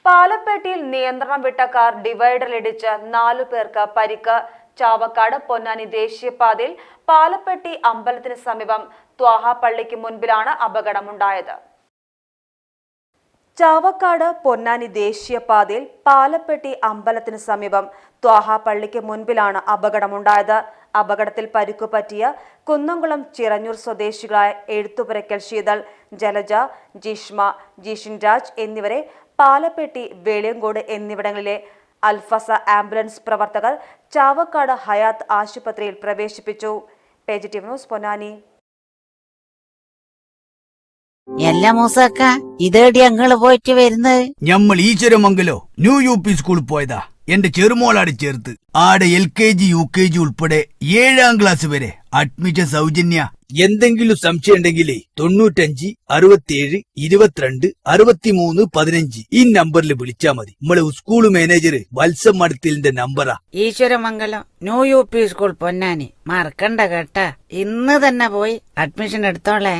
പാലപ്പെട്ടിയിൽ നിയന്ത്രണം വിട്ട കാർ ഡിവൈഡറിലിടിച്ച് 4 പേർക്ക് പരിക്ക്. ചാവക്കാട് പൊന്നാനി ദേശീയപാതയിൽ പാലപ്പെട്ടി അമ്പലത്തിന് സമീപം ത്വാഹ പള്ളിക്ക് മുൻപിലാണ് അപകടമുണ്ടായത്. ചാവക്കാട് പൊന്നാനി ദേശീയപാതയിൽ പാലപ്പെട്ടി അമ്പലത്തിന് സമീപം ത്വാഹ പള്ളിക്ക് മുൻപിലാണ് അപകടമുണ്ടായത്. അപകടത്തിൽ പരിക്കുപറ്റിയ കുന്നംകുളം ചിറഞ്ഞൂർ സ്വദേശികളായ എഴുത്തുപുരയ്ക്കൽ ശീതൾ, ജലജ, ജിഷ്മ, ജിഷിൻ രാജ് എന്നിവരെ പാലപ്പെട്ടി, വെളിയങ്കോട് എന്നിവിടങ്ങളിലെ അൽഫസ ആംബുലൻസ് പ്രവർത്തകർ ചാവക്കാട് ഹയാത്ത് ആശുപത്രിയിൽ പ്രവേശിപ്പിച്ചു. Page T news Ponnani. എല്ലാ മൂസക്ക ഇതേടി ഞങ്ങള് പോയിട്ട് വരുന്നത്? ഞമ്മൾ ഈശ്വരമംഗലോ ന്യൂ UP സ്കൂളിൽ പോയതാ. എന്റെ ചെറുമോളാട് ചേർത്ത് ആടെ LKG UKG ഉൾപ്പെടെ 7ാം ക്ലാസ് വരെ അഡ്മിഷൻ സൗജന്യ. എന്തെങ്കിലും സംശയം ഉണ്ടെങ്കിലേ 95 67 22 63 15 ഈ നമ്പറിൽ വിളിച്ചാ മതി. നമ്മളെ സ്കൂൾ മാനേജർ വത്സം മടത്തിലിന്റെ നമ്പറാ. Eswaramangalam new UP school Ponnani. മറക്കണ്ട കേട്ടാ, ഇന്ന് തന്നെ പോയി അഡ്മിഷൻ എടുത്തോളേ.